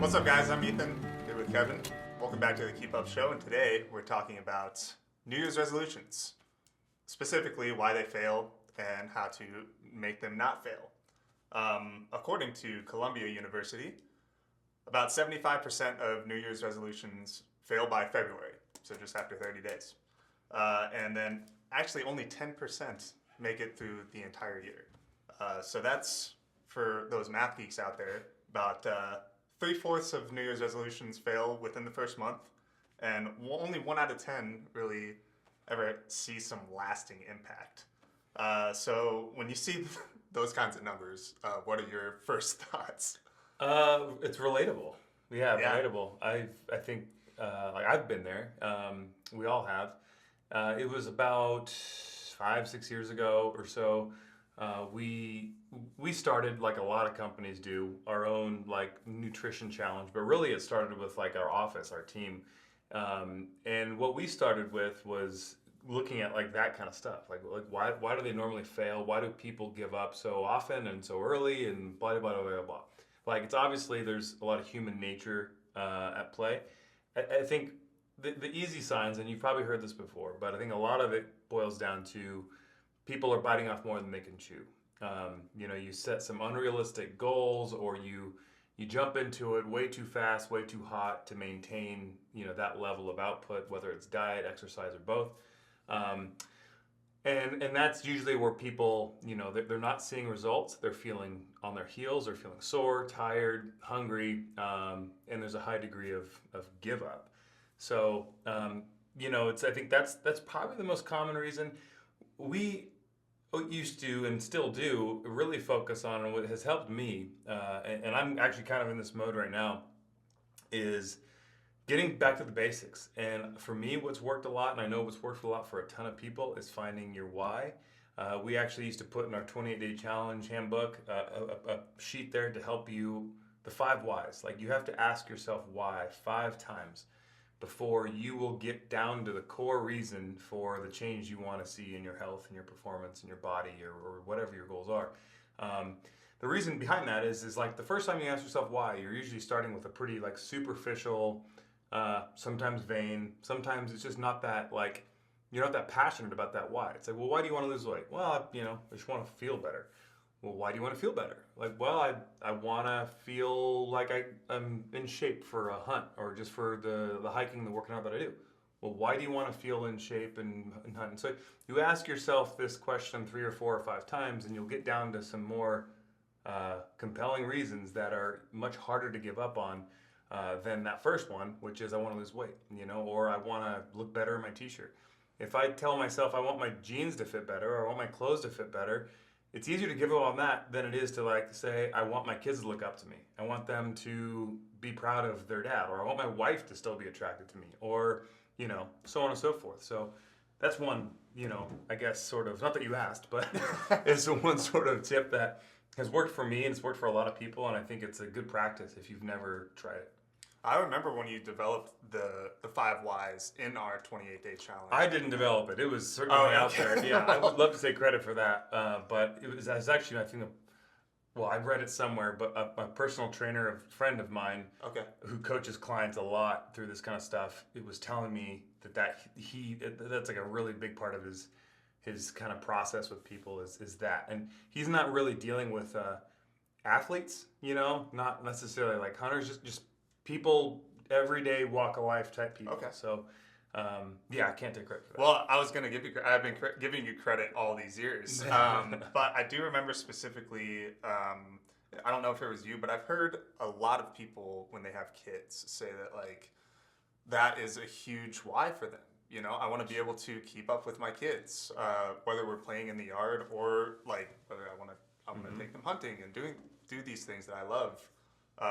What's up, guys? I'm Ethan, here with Kevin. Welcome back to the Keep Up Show, and today we're talking about New Year's resolutions, specifically why they fail and how to make them not fail. According to Columbia University, about 75% of New Year's resolutions fail by February, so just after 30 days. And then actually only 10% make it through the entire year. So that's, for those math geeks out there, about 3/4 of New Year's resolutions fail within the first month, and only 1 out of 10 really ever see some lasting impact. So when you see those kinds of numbers, what are your first thoughts? It's relatable. Yeah, relatable. I think like I've been there. We all have. It was about 5-6 years ago or so. We started, like a lot of companies do, our own like nutrition challenge, but really it started with like our office, our team, and what we started with was looking at like that kind of stuff, like why do they normally fail? Why do people give up so often and so early and blah blah blah blah blah. Like it's obviously there's a lot of human nature at play. I think the easy signs, and you've probably heard this before, but I think a lot of it boils down to people are biting off more than they can chew. You set some unrealistic goals, or you jump into it way too fast, way too hot to maintain, that level of output, whether it's diet, exercise, or both. And that's usually where people, they're not seeing results. They're feeling on their heels. They're feeling sore, tired, hungry, and there's a high degree of give up. So, I think that's probably the most common reason. We used to, and still do, really focus on, and what has helped me, and I'm actually kind of in this mode right now, is getting back to the basics. And for me, what's worked a lot, and I know what's worked a lot for a ton of people, is finding your why. We actually used to put in our 28-day challenge handbook a sheet there to help you, the 5 whys. Like, you have to ask yourself why 5 times before you will get down to the core reason for the change you want to see in your health and your performance and your body, or whatever your goals are. The reason behind that is like the first time you ask yourself why, you're usually starting with a pretty like superficial, sometimes vain, sometimes it's just not that like, you're not that passionate about that why. It's like, well, why do you want to lose weight? Well, I just want to feel better. Well, why do you want to feel better? Like, well, I want to feel like I'm in shape for a hunt, or just for the hiking, the working out that I do. Well, why do you want to feel in shape and hunt? And so you ask yourself this question 3 or 4 or 5 times, and you'll get down to some more compelling reasons that are much harder to give up on than that first one, which is I want to lose weight, or I want to look better in my t-shirt. If I tell myself I want my jeans to fit better, or I want my clothes to fit better, it's easier to give up on that than it is to like say, I want my kids to look up to me. I want them to be proud of their dad, or I want my wife to still be attracted to me, or, so on and so forth. So that's one, I guess sort of, not that you asked, but it's one sort of tip that has worked for me, and it's worked for a lot of people. And I think it's a good practice if you've never tried it. I remember when you developed the 5 whys in our 28-day challenge. I didn't develop it. It was certainly out there. Yeah, I would love to take credit for that. But it was actually, I think, I've read it somewhere, but a personal trainer, a friend of mine, who coaches clients a lot through this kind of stuff, it was telling me that's like a really big part of his kind of process with people is that. And he's not really dealing with athletes, not necessarily like hunters, just people, everyday walk of life type people. Okay. So, I can't take credit for that. Well, I was going to give you, I've been giving you credit all these years. But I do remember specifically, I don't know if it was you, but I've heard a lot of people when they have kids say that like, that is a huge why for them. I want to be able to keep up with my kids, whether we're playing in the yard, or like whether I want to take them hunting and do these things that I love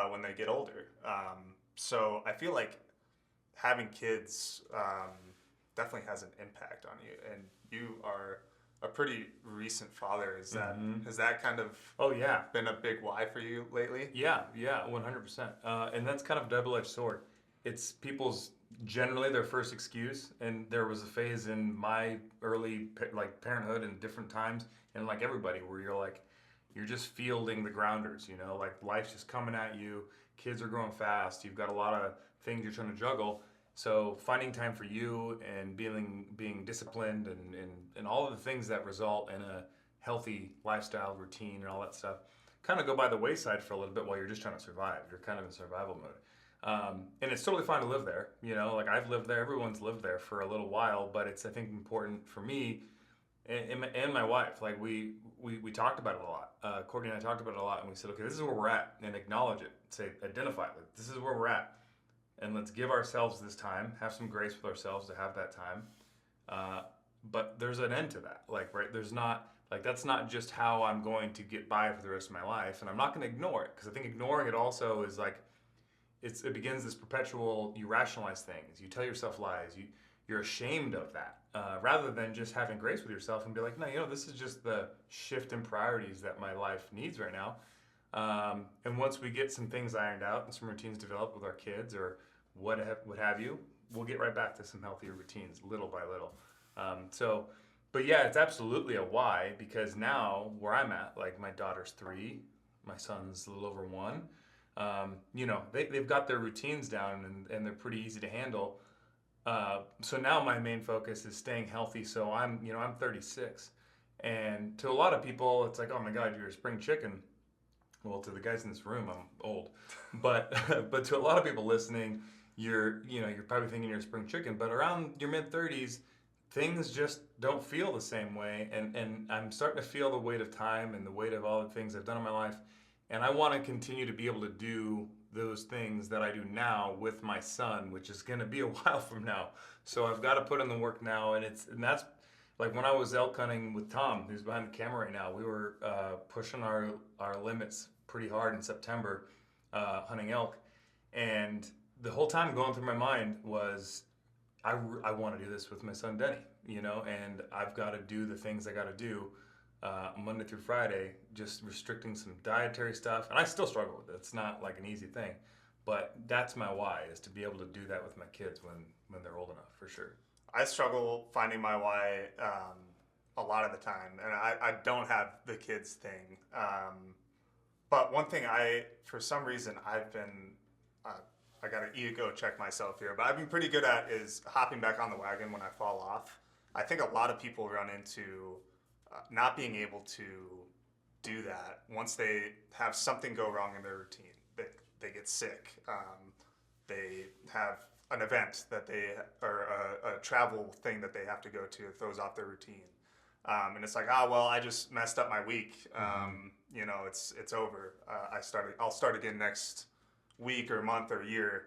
when they get older. So I feel like having kids definitely has an impact on you, and you are a pretty recent father. Has that kind of been a big why for you lately? Yeah, 100%. And that's kind of a double-edged sword. It's people's generally their first excuse, and there was a phase in my early parenthood and different times, and like everybody, where you're like, you're just fielding the grounders, you know, like life's just coming at you. Kids are growing fast. You've got a lot of things you're trying to juggle. So finding time for you and being disciplined and all of the things that result in a healthy lifestyle routine and all that stuff kind of go by the wayside for a little bit while you're just trying to survive. You're kind of in survival mode. And it's totally fine to live there. You know, like I've lived there. Everyone's lived there for a little while, but it's, I think, important for me and my wife. Like we talked about it a lot. Courtney and I talked about it a lot, and we said, okay, this is where we're at, and acknowledge it. Say, identify it. This is where we're at, and let's give ourselves this time. Have some grace with ourselves to have that time. But there's an end to that. Like, right? There's not. Like, that's not just how I'm going to get by for the rest of my life, and I'm not going to ignore it, because I think ignoring it also is like, it begins this perpetual, you rationalize things, you tell yourself lies, you're ashamed of that, rather than just having grace with yourself and be like, no, you know, this is just the shift in priorities that my life needs right now. And once we get some things ironed out and some routines developed with our kids or what have you, we'll get right back to some healthier routines little by little. But yeah, it's absolutely a why, because now where I'm at, like my daughter's 3, my son's a little over 1. You know, they've got their routines down and they're pretty easy to handle. So now my main focus is staying healthy. So I'm 36, and to a lot of people, it's like, oh my God, you're a spring chicken. Well, to the guys in this room, I'm old, but to a lot of people listening, you're probably thinking you're a spring chicken. But around your mid-30s, things just don't feel the same way, and I'm starting to feel the weight of time and the weight of all the things I've done in my life, and I want to continue to be able to do those things that I do now with my son, which is going to be a while from now. So I've got to put in the work now, and that's like when I was elk hunting with Tom, who's behind the camera right now. We were pushing our limits pretty hard in September, hunting elk, and the whole time going through my mind was, I want to do this with my son Denny, you know, and I've got to do the things I got to do Monday through Friday, just restricting some dietary stuff. And I still struggle with it. It's not like an easy thing, but that's my why, is to be able to do that with my kids when they're old enough, for sure. I struggle finding my why a lot of the time, and I don't have the kids thing. But one thing for some reason, I've been, I got to ego check myself here, but I've been pretty good at is hopping back on the wagon when I fall off. I think a lot of people run into not being able to do that once they have something go wrong in their routine. They get sick. They have an event or a travel thing that they have to go to that throws off their routine. And it's like, well, I just messed up my week. You know, it's over. I'll start again next week or month or year.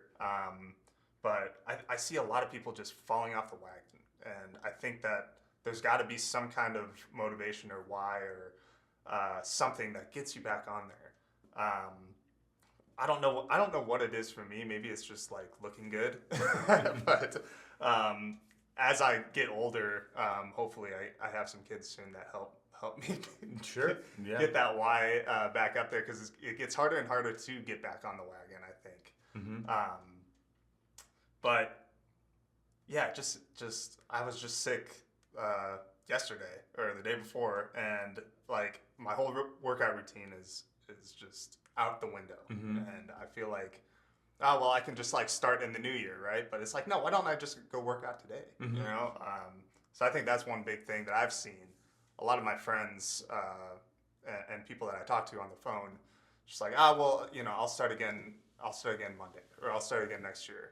But I see a lot of people just falling off the wagon. And I think that there's got to be some kind of motivation or why or something that gets you back on there. I don't know what it is for me. Maybe it's just like looking good. But as I get older, hopefully I have some kids soon that help me Sure. Yeah. get that why back up there, because it gets harder and harder to get back on the wagon, I think. Mm-hmm. But yeah, just I was just sick yesterday or the day before, and like my whole workout routine is just out the window. Mm-hmm. And I feel like, well, I can just like start in the new year, right? But it's like, no, why don't I just go work out today? Mm-hmm. You know. So I think that's one big thing that I've seen. A lot of my friends and people that I talk to on the phone, just like, well, you know, I'll start again Monday, or I'll start again next year.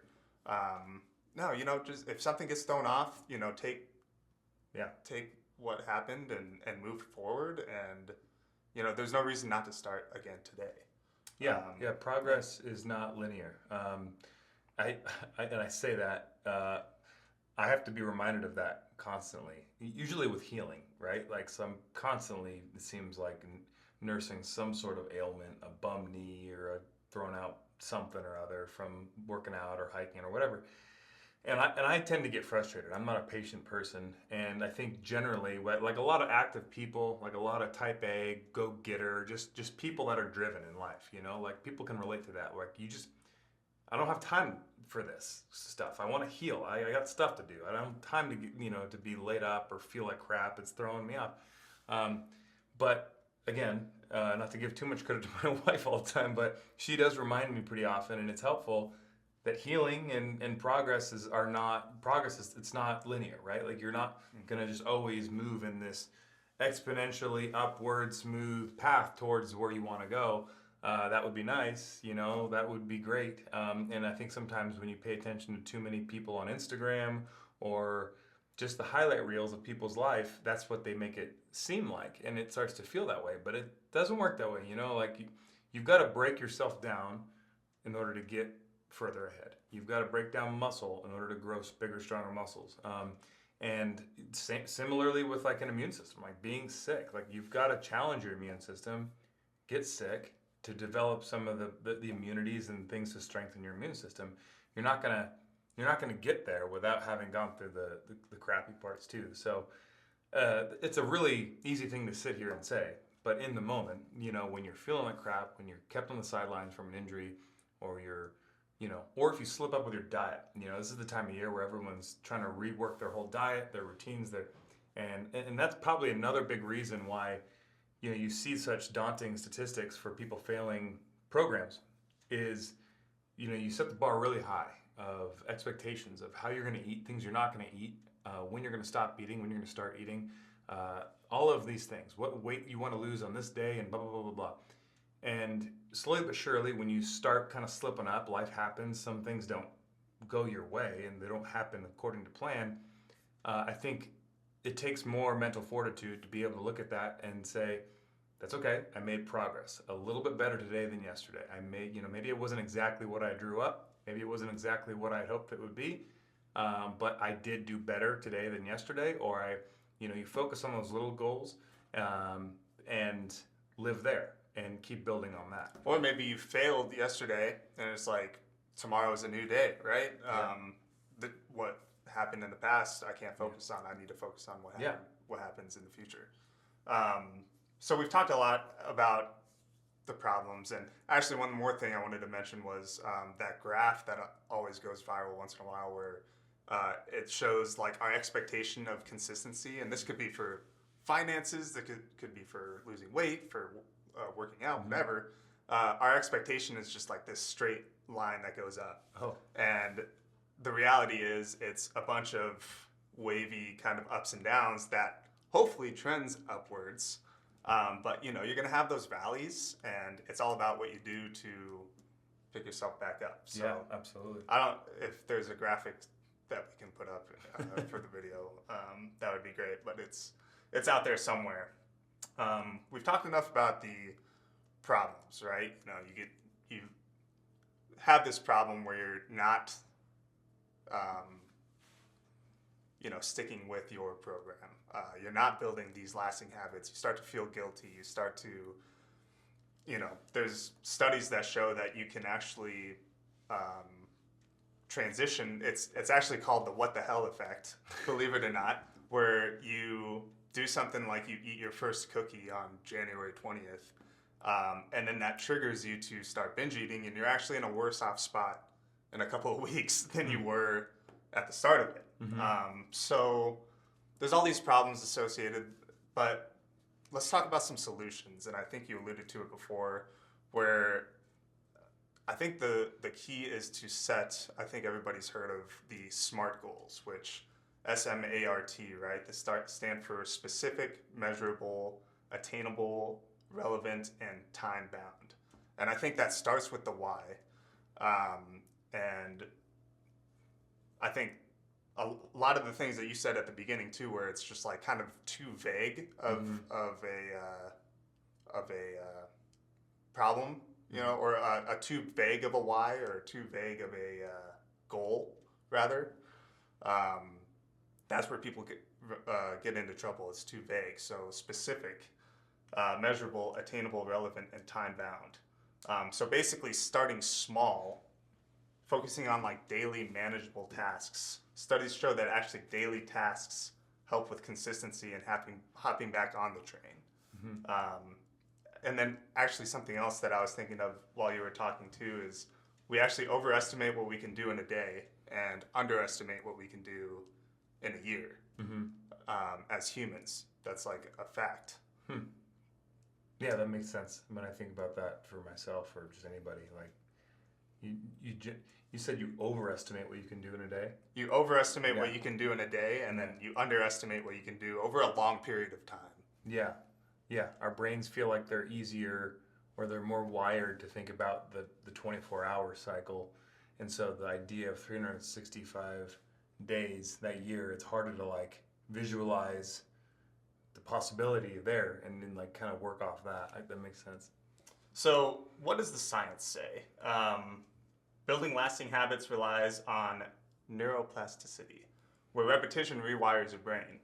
No, you know, just if something gets thrown off, you know, take what happened and move forward, and you know, there's no reason not to start again today. Yeah, progress is not linear. I say that I have to be reminded of that constantly. Usually with healing, right? Like constantly, it seems like nursing some sort of ailment, a bum knee or a thrown out something or other from working out or hiking or whatever. And I tend to get frustrated. I'm not a patient person, and I think generally, like a lot of active people, like a lot of type A, go-getter, just people that are driven in life, you know, like people can relate to that. Like I don't have time for this stuff. I want to heal. I got stuff to do. I don't have time to be laid up or feel like crap. It's throwing me off. But again, not to give too much credit to my wife all the time, but she does remind me pretty often, and it's helpful that healing and progress are not progress is it's not linear, right? Like you're not gonna just always move in this exponentially upward smooth path towards where you want to go. That would be nice, that would be great. And I think sometimes when you pay attention to too many people on Instagram or just the highlight reels of people's life, that's what they make it seem like, and it starts to feel that way. But it doesn't work that way, like you've got to break yourself down in order to get further ahead. You've got to break down muscle in order to grow bigger, stronger muscles. And similarly with like an immune system, like being sick, like you've got to challenge your immune system, get sick to develop some of the immunities and things to strengthen your immune system. You're not gonna get there without having gone through the crappy parts too. So it's a really easy thing to sit here and say, but in the moment, when you're feeling like crap, when you're kept on the sidelines from an injury, or or if you slip up with your diet, this is the time of year where everyone's trying to rework their whole diet, their routines, and that's probably another big reason why, you see such daunting statistics for people failing programs is, you set the bar really high of expectations of how you're going to eat, things you're not going to eat, when you're going to stop eating, when you're going to start eating, all of these things, what weight you want to lose on this day, and blah, blah, blah, blah, blah. And slowly but surely, when you start kind of slipping up, life happens, some things don't go your way, and they don't happen according to plan. I think it takes more mental fortitude to be able to look at that and say, that's okay, I made progress. A little bit better today than yesterday. I made, maybe it wasn't exactly what I drew up. Maybe it wasn't exactly what I hoped it would be. But I did do better today than yesterday. Or you focus on those little goals and live there and keep building on that. Or maybe you failed yesterday and it's like, tomorrow is a new day, right? Yeah. What happened in the past, I can't focus on. I need to focus on what happens in the future. So we've talked a lot about the problems, and actually one more thing I wanted to mention was that graph that always goes viral once in a while, where it shows like our expectation of consistency, and this could be for finances, that could be for losing weight, for working out, whatever. Our expectation is just like this straight line that goes up. Oh. And the reality is it's a bunch of wavy kind of ups and downs that hopefully trends upwards. But you're going to have those valleys, and it's all about what you do to pick yourself back up. So yeah, absolutely. If there's a graphic that we can put up for the video, that would be great, but it's out there somewhere. We've talked enough about the problems, right? You have this problem where you're not, sticking with your program. You're not building these lasting habits. You start to feel guilty. You start to, there's studies that show that you can actually transition. It's actually called the what the hell effect, believe it or not, where you do something like you eat your first cookie on January 20th, and then that triggers you to start binge eating, and you're actually in a worse off spot in a couple of weeks than you were at the start of it. So there's all these problems associated, but let's talk about some solutions. And I think you alluded to it before, where I think the key is to set, I think everybody's heard of the SMART goals, which SMART, right? They stand for specific, measurable, attainable, relevant, and time bound. And I think that starts with the why. And I think a lot of the things that you said at the beginning too, where it's just like kind of too vague of a problem, or a too vague of a why, or too vague of a goal, rather. That's where people get into trouble. It's too vague. So specific, measurable, attainable, relevant, and time bound. So basically, starting small, focusing on like daily manageable tasks. Studies show that actually daily tasks help with consistency and hopping back on the train. And then actually something else that I was thinking of while you were talking too is we actually overestimate what we can do in a day and underestimate what we can do in a year. As humans. That's like a fact. Yeah, that makes sense. When I think about that for myself or just anybody, like you said you overestimate what you can do in a day. You overestimate Yeah. what you can do in a day, and then you underestimate what you can do over a long period of time. Yeah, yeah. Our brains feel like they're easier or they're more wired to think about the 24-hour cycle. And so the idea of 365 days that year, it's harder to like visualize the possibility there and then like kind of work off that. That makes sense. So, what does the science say? Building lasting habits relies on neuroplasticity, where repetition rewires your brain,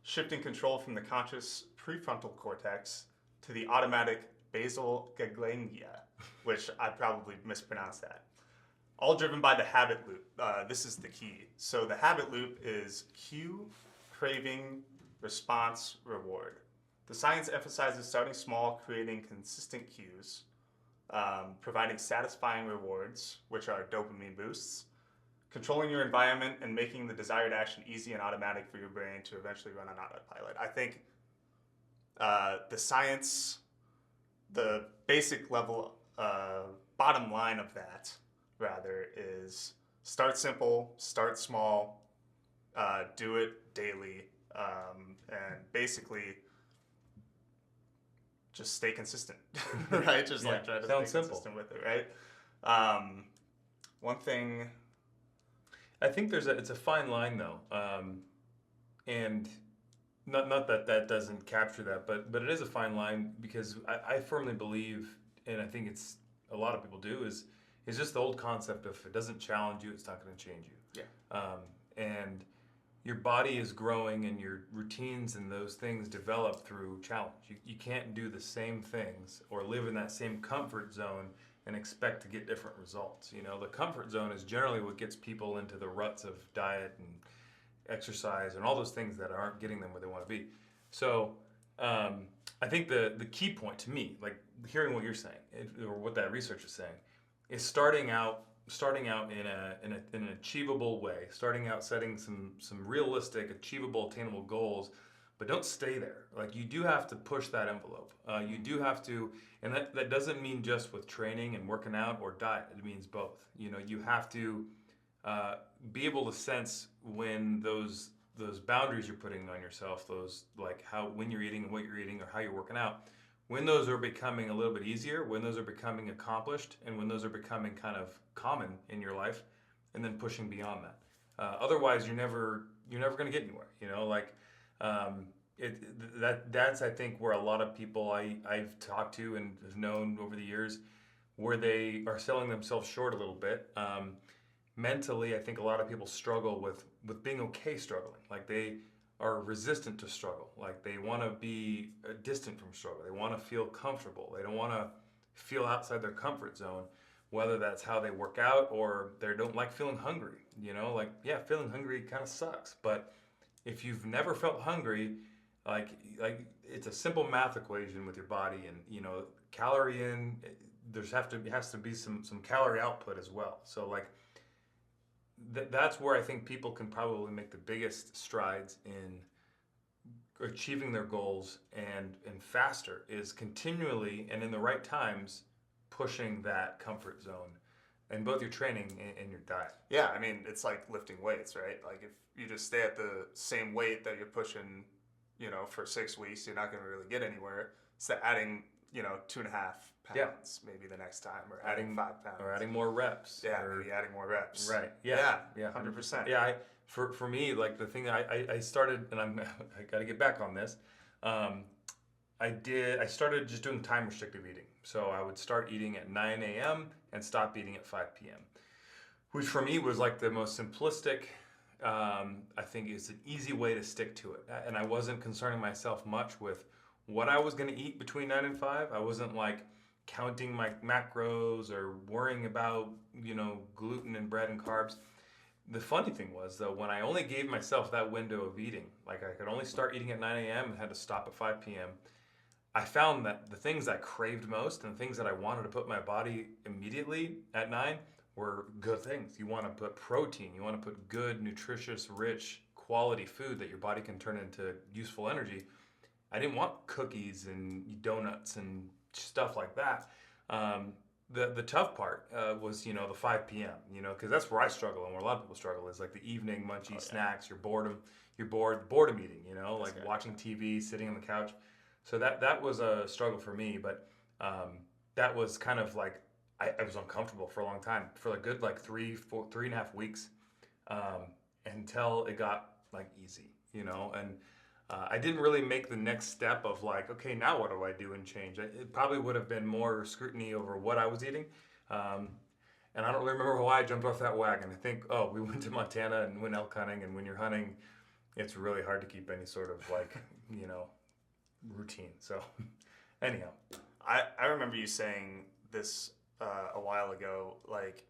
shifting control from the conscious prefrontal cortex to the automatic basal ganglia, which I probably mispronounced that. All driven by the habit loop. This is the key. So the habit loop is cue, craving, response, reward. The science emphasizes starting small, creating consistent cues, providing satisfying rewards, which are dopamine boosts, controlling your environment, and making the desired action easy and automatic for your brain to eventually run on autopilot. I think the science, the basic level, bottom line of that, rather, is start simple, start small, do it daily, and basically just stay consistent, right? Just like try to stay consistent with it, right? One thing, I think it's a fine line though, and not that doesn't capture that, but it is a fine line because I firmly believe, and I think it's a lot of people do, is just the old concept of if it doesn't challenge you, it's not going to change you. Yeah. And your body is growing and your routines and those things develop through challenge. You can't do the same things or live in that same comfort zone and expect to get different results. You know, the comfort zone is generally what gets people into the ruts of diet and exercise and all those things that aren't getting them where they want to be. So I think the key point to me, like hearing what you're saying or what that research is saying, is starting out in an achievable way, starting out setting some realistic, achievable, attainable goals, but don't stay there. Like you do have to push that envelope. You do have to, and that doesn't mean just with training and working out or diet. It means both. You know, you have to be able to sense when those boundaries you're putting on yourself, those like when you're eating and what you're eating or how you're working out, when those are becoming a little bit easier, when those are becoming accomplished, and when those are becoming kind of common in your life, and then pushing beyond that. Otherwise, you're never going to get anywhere. You know, like that's I think where a lot of people I've talked to and have known over the years, where they are selling themselves short a little bit. Mentally, I think a lot of people struggle with being okay struggling. Like they are resistant to struggle. Like they want to be distant from struggle. They want to feel comfortable. They don't want to feel outside their comfort zone, whether that's how they work out or they don't like feeling hungry. You know, like, yeah, feeling hungry kind of sucks. But if you've never felt hungry, like it's a simple math equation with your body, and you know, calorie in, has to be some calorie output as well. So like that's where I think people can probably make the biggest strides in achieving their goals and faster, is continually and in the right times pushing that comfort zone in both your training and your diet. Yeah, I mean, it's like lifting weights, right? Like if you just stay at the same weight that you're pushing, you know, for 6 weeks, you're not going to really get anywhere. So adding, you know, 2.5 pounds maybe the next time, or adding 5 pounds, or adding more reps. Yeah, maybe adding more reps. Right. Yeah. Yeah. 100%. Yeah. For me, like the thing I started, and I got to get back on this. I started just doing time restrictive eating. So I would start eating at 9 a.m. and stop eating at 5 p.m., which for me was like the most simplistic. I think it's an easy way to stick to it, and I wasn't concerning myself much with what I was going to eat between 9 and 5. I wasn't like counting my macros or worrying about, you know, gluten and bread and carbs. The funny thing was, though, when I only gave myself that window of eating, like I could only start eating at 9 a.m. and had to stop at 5 p.m., I found that the things I craved most and the things that I wanted to put in my body immediately at 9 were good things. You want to put protein, you want to put good, nutritious, rich, quality food that your body can turn into useful energy. I didn't want cookies and donuts and stuff like that. The tough part was, you know, the 5 p.m., you know, because that's where I struggle and where a lot of people struggle is like the evening munchy snacks, you're boredom eating, you know, like watching TV, sitting on the couch. So that was a struggle for me, but that was kind of like, I was uncomfortable for a long time, for a good like 3.5 weeks, until it got like easy, you know, and I didn't really make the next step of like, okay, now what do I do and change? It probably would have been more scrutiny over what I was eating. And I don't really remember why I jumped off that wagon. I think, we went to Montana and went elk hunting. And when you're hunting, it's really hard to keep any sort of like, you know, routine. So anyhow. I remember you saying this a while ago, like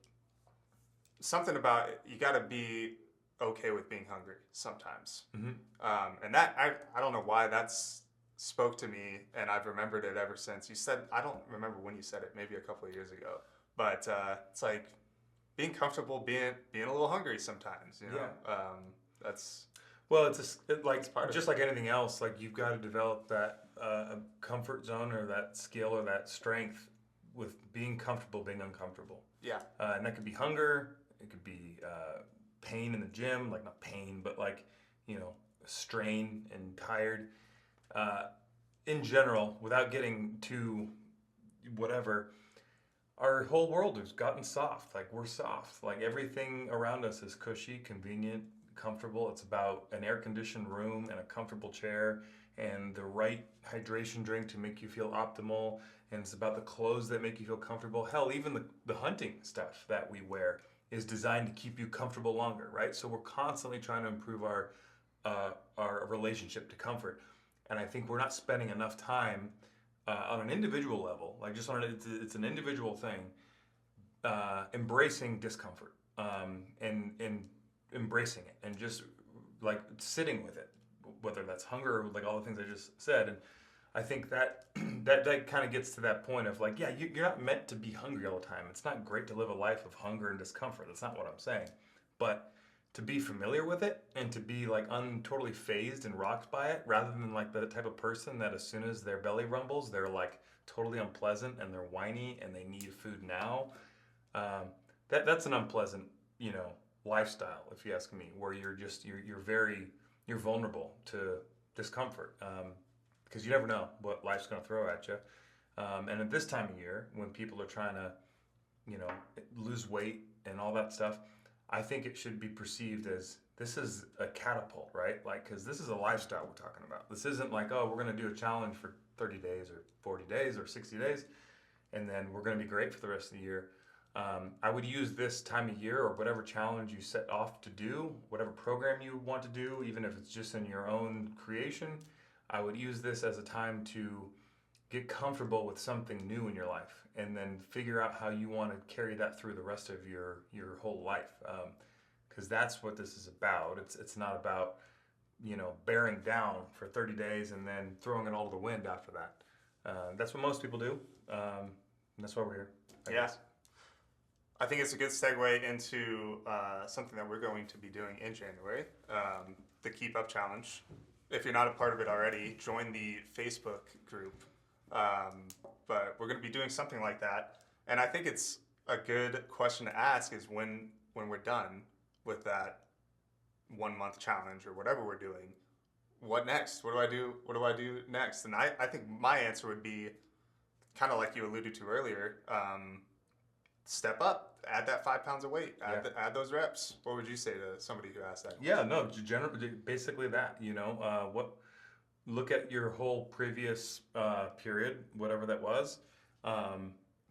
something about you got to be okay with being hungry sometimes. And that I don't know why that's spoke to me, and I've remembered it ever since. You said, I don't remember when you said it, maybe a couple of years ago, but it's like being comfortable being a little hungry sometimes, you know. That's well, it's just like anything else. Like you've got to develop that comfort zone or that skill or that strength with being comfortable being uncomfortable. And that could be hunger. It could be pain in the gym, like not pain, but like, you know, strain and tired. In general, without getting too whatever, our whole world has gotten soft. Like we're soft. Like everything around us is cushy, convenient, comfortable. It's about an air-conditioned room and a comfortable chair and the right hydration drink to make you feel optimal. And it's about the clothes that make you feel comfortable. Hell, even the hunting stuff that we wear is designed to keep you comfortable longer, right? So we're constantly trying to improve our relationship to comfort. And I think we're not spending enough time on an individual level, like just on it's an individual thing, embracing discomfort and embracing it and just like sitting with it, whether that's hunger or like all the things I just said. And I think that that kind of gets to that point of like, yeah, you're not meant to be hungry all the time. It's not great to live a life of hunger and discomfort. That's not what I'm saying. But to be familiar with it and to be like totally phased and rocked by it, rather than like the type of person that as soon as their belly rumbles, they're like totally unpleasant and they're whiny and they need food now. That's an unpleasant, you know, lifestyle, if you ask me, where you're vulnerable to discomfort. Because you never know what life's going to throw at you. And at this time of year, when people are trying to, you know, lose weight and all that stuff, I think it should be perceived as this is a catapult, right? Like, because this is a lifestyle we're talking about. This isn't like, oh, we're going to do a challenge for 30 days or 40 days or 60 days, and then we're going to be great for the rest of the year. I would use this time of year or whatever challenge you set off to do, whatever program you want to do, even if it's just in your own creation, I would use this as a time to get comfortable with something new in your life and then figure out how you want to carry that through the rest of your whole life. Because that's what this is about. It's not about, you know, bearing down for 30 days and then throwing it all to the wind after that. That's what most people do. And that's why we're here, I guess. I think it's a good segue into something that we're going to be doing in January, the Keep Up Challenge. If you're not a part of it already, join the Facebook group. But we're going to be doing something like that. And I think it's a good question to ask is when we're done with that 1 month challenge or whatever we're doing, what next? What do I do? What do I do next? And I think my answer would be kind of like you alluded to earlier, step up, add that 5 pounds of weight, add those reps. What would you say to somebody who asked that? Yeah, no, basically that, you know, look at your whole previous period, whatever that was,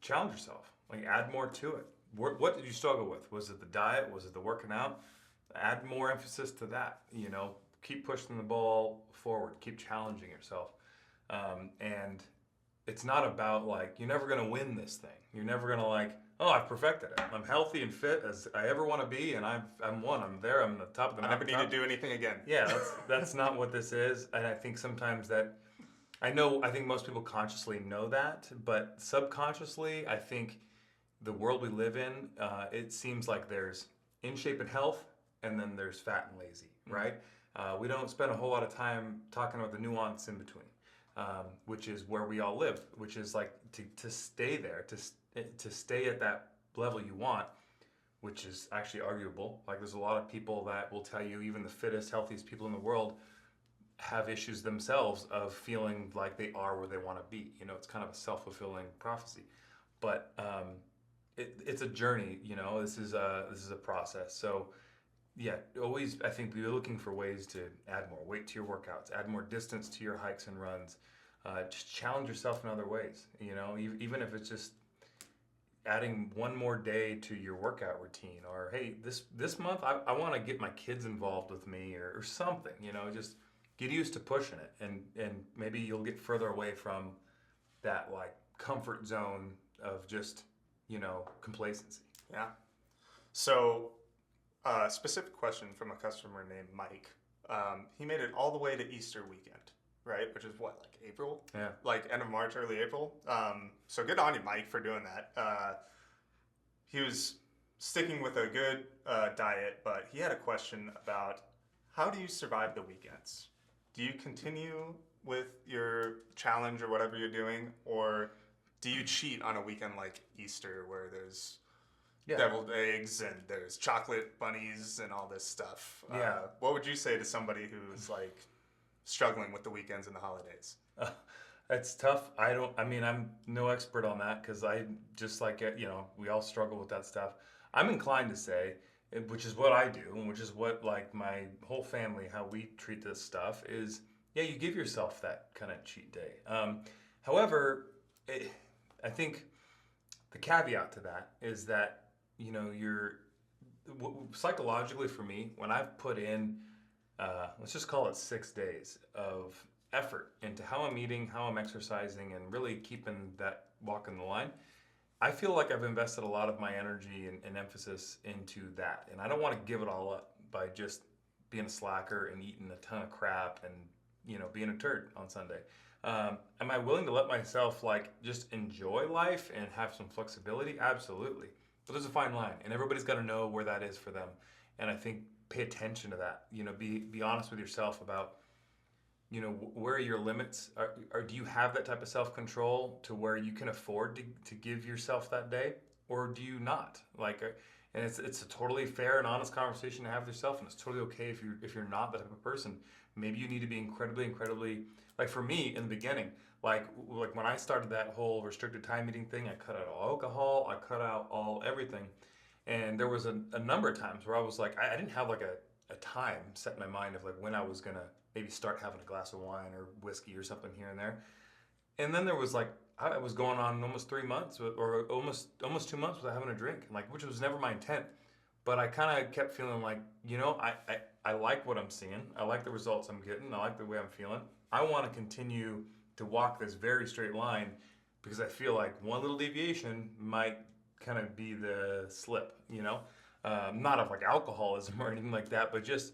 challenge yourself, like add more to it. What did you struggle with? Was it the diet? Was it the working out? Add more emphasis to that, you know, keep pushing the ball forward, keep challenging yourself. And it's not about like, you're never going to win this thing. You're never going to like, oh, I've perfected it. I'm healthy and fit as I ever want to be, and I'm one. I'm there. I'm the top of the mountain. I never need to do anything again. Yeah, that's not what this is. And I think sometimes that, I think most people consciously know that, but subconsciously, I think the world we live in, it seems like there's in shape and health, and then there's fat and lazy, right? We don't spend a whole lot of time talking about the nuance in between. which is where we all live, which is like to stay there, to stay at that level you want, which is actually arguable. Like there's a lot of people that will tell you even the fittest, healthiest people in the world have issues themselves of feeling like they are where they want to be. You know, it's kind of a self-fulfilling prophecy. But it's a journey. You know, this is a process. So yeah, always I think be looking for ways to add more weight to your workouts, add more distance to your hikes and runs. Just challenge yourself in other ways. You know, even if it's just adding one more day to your workout routine, or hey, this month I want to get my kids involved with me, or something. You know, just get used to pushing it, and maybe you'll get further away from that like comfort zone of just, you know, complacency. Yeah. So, specific question from a customer named Mike. He made it all the way to Easter weekend, right? Which is what, like April? Yeah. Like end of March, early April. So good on you, Mike, for doing that. He was sticking with a good diet, but he had a question about how do you survive the weekends? Do you continue with your challenge or whatever you're doing, or do you cheat on a weekend like Easter where there's deviled eggs and there's chocolate bunnies and all this stuff? Yeah. What would you say to somebody who's like struggling with the weekends and the holidays? It's tough. I'm no expert on that because I just like it, you know, we all struggle with that stuff. I'm inclined to say, which is what I do, and which is what like my whole family, how we treat this stuff is, yeah, you give yourself that kind of cheat day. However, I think the caveat to that is that, you know, psychologically for me, when I've put in, let's just call it 6 days of effort into how I'm eating, how I'm exercising, and really keeping that walking the line, I feel like I've invested a lot of my energy and emphasis into that. And I don't want to give it all up by just being a slacker and eating a ton of crap and, you know, being a turd on Sunday. Am I willing to let myself like just enjoy life and have some flexibility? Absolutely. But there's a fine line, and everybody's got to know where that is for them. And I think pay attention to that. You know, be honest with yourself about, you know, where are your limits? Or do you have that type of self-control to where you can afford to give yourself that day, or do you not? Like, and it's a totally fair and honest conversation to have with yourself, and it's totally okay if you're not that type of person. Maybe you need to be incredibly like for me in the beginning, like when I started that whole restricted time eating thing, I cut out all alcohol, I cut out all everything, and there was a number of times where I was like, I didn't have like a time set in my mind of like when I was gonna maybe start having a glass of wine or whiskey or something here and there. And then there was like, I was going on almost 3 months or almost 2 months without having a drink, like, which was never my intent. But I kind of kept feeling like, you know, I like what I'm seeing. I like the results I'm getting. I like the way I'm feeling. I want to continue to walk this very straight line because I feel like one little deviation might kind of be the slip, you know? Not of like alcoholism or anything like that, but just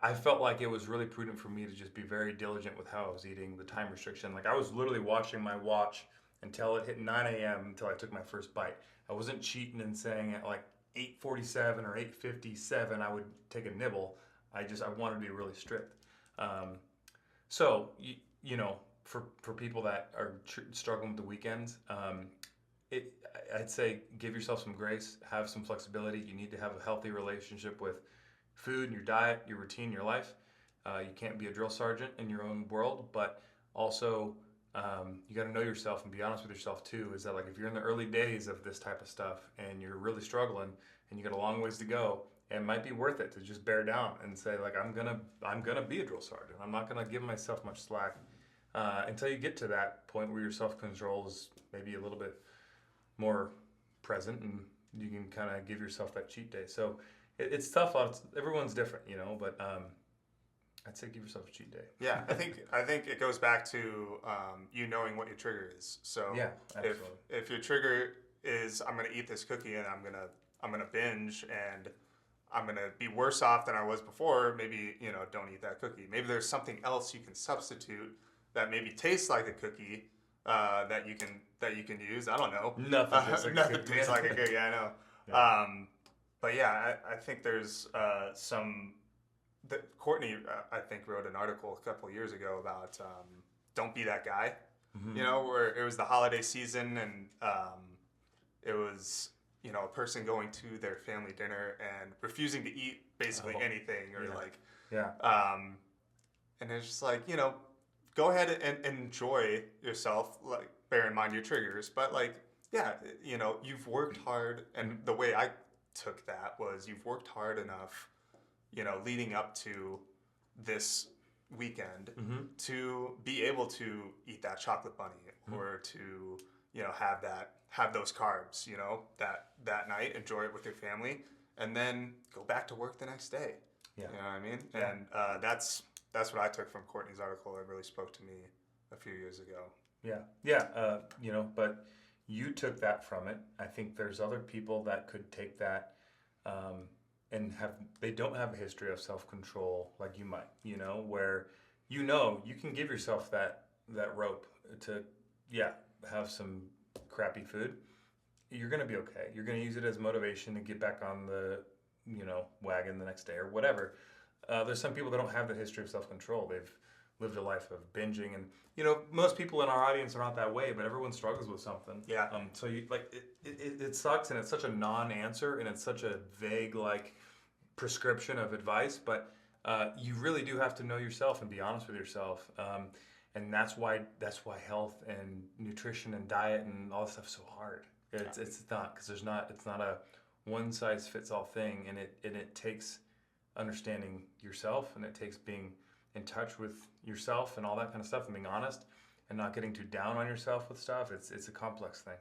I felt like it was really prudent for me to just be very diligent with how I was eating, the time restriction. Like I was literally watching my watch until it hit 9 a.m. until I took my first bite. I wasn't cheating and saying at like 8:47 or 8:57 I would take a nibble. I wanted to be really strict. So you know, for people that are struggling with the weekends, I'd say give yourself some grace, have some flexibility. You need to have a healthy relationship with food and your diet, your routine, your life. You can't be a drill sergeant in your own world, but also you got to know yourself and be honest with yourself too. Is that like if you're in the early days of this type of stuff and you're really struggling and you got a long ways to go, it might be worth it to just bear down and say like I'm gonna be a drill sergeant. I'm not gonna give myself much slack until you get to that point where your self-control is maybe a little bit more present and you can kind of give yourself that cheat day. So it's tough. Everyone's different, you know, but I'd say give yourself a cheat day. Yeah, I think it goes back to you knowing what your trigger is. So yeah, absolutely. if your trigger is I'm going to eat this cookie and I'm gonna binge and I'm gonna be worse off than I was before, maybe, you know, don't eat that cookie. Maybe there's something else you can substitute that maybe tastes like a cookie that you can use. I don't know. Nothing tastes like a cookie. I know. Yeah. But yeah, I think there's Courtney, I think, wrote an article a couple of years ago about don't be that guy. You know, where it was the holiday season and it was, you know, a person going to their family dinner and refusing to eat basically anything or like, and it's just like, you know, go ahead and enjoy yourself, like bear in mind your triggers, but like, yeah, you know, you've worked hard, and the way I took that was you've worked hard enough, you know, leading up to this weekend to be able to eat that chocolate bunny or to, you know, have those carbs, you know, that night, enjoy it with your family, and then go back to work the next day. You know what I mean? And that's what I took from Courtney's article. It really spoke to me a few years ago. You know, but you took that from it. I think there's other people that could take that and they don't have a history of self-control like you might, you know, where you know you can give yourself that rope to have some crappy food. You're going to be okay. You're going to use it as motivation to get back on the, you know, wagon the next day or whatever. There's some people that don't have the history of self-control. They've lived a life of binging, and you know, most people in our audience are not that way, but everyone struggles with something. So you like it sucks, and it's such a non-answer, and it's such a vague like prescription of advice. But you really do have to know yourself and be honest with yourself, and that's why health and nutrition and diet and all this stuff is so hard. It's not because it's not a one size fits all thing, and it takes understanding yourself, and it takes being in touch with yourself and all that kind of stuff, and being honest and not getting too down on yourself with stuff. It's a complex thing.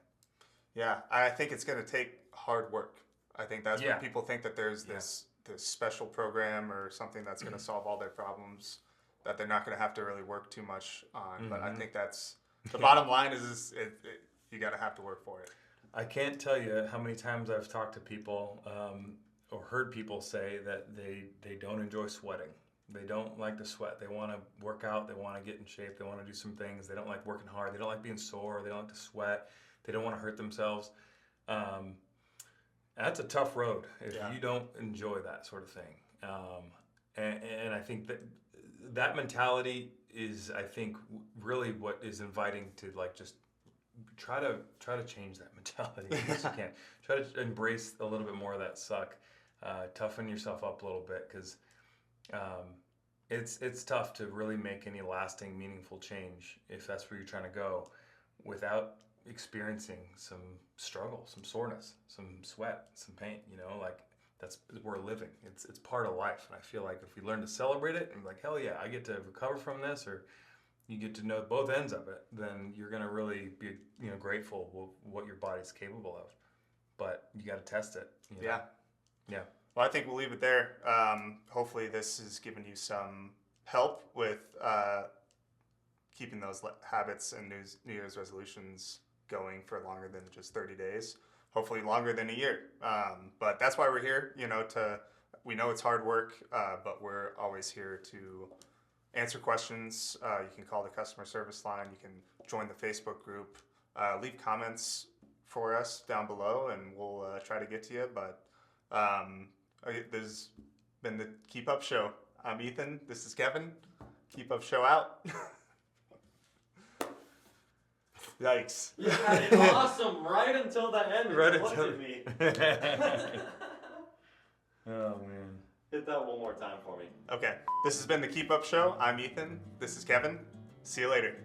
Yeah, I think it's going to take hard work. I think that's when people think that there's this special program or something that's going to solve all their problems that they're not going to have to really work too much on. But I think that's the bottom line is you got to have to work for it. I can't tell you how many times I've talked to people or heard people say that they don't enjoy sweating. They don't like to sweat. They want to work out. They want to get in shape. They want to do some things. They don't like working hard. They don't like being sore. They don't like to sweat. They don't want to hurt themselves. That's a tough road if you don't enjoy that sort of thing. And I think that mentality is, I think, really what is inviting to like just try to change that mentality as you can. Try to embrace a little bit more of that suck. Toughen yourself up a little bit, because it's tough to really make any lasting, meaningful change if that's where you're trying to go without experiencing some struggle, some soreness, some sweat, some pain. You know, like that's we're living. It's part of life, and I feel like if we learn to celebrate it and be like, hell yeah, I get to recover from this, or you get to know both ends of it, then you're gonna really be, you know, grateful for what your body's capable of. But you got to test it. You know? Yeah. Well, I think we'll leave it there. Hopefully this has given you some help with keeping those habits and New Year's resolutions going for longer than just 30 days. Hopefully longer than a year. But that's why we're here, you know, we know it's hard work, but we're always here to answer questions. You can call the customer service line. You can join the Facebook group. Leave comments for us down below, and we'll try to get to you. But this has been the Keep Up Show. I'm Ethan. This is Kevin. Keep Up Show out. Yikes. You had it awesome right until the end. Right Look until at me. Oh, man. Hit that one more time for me. Okay. This has been the Keep Up Show. I'm Ethan. This is Kevin. See you later.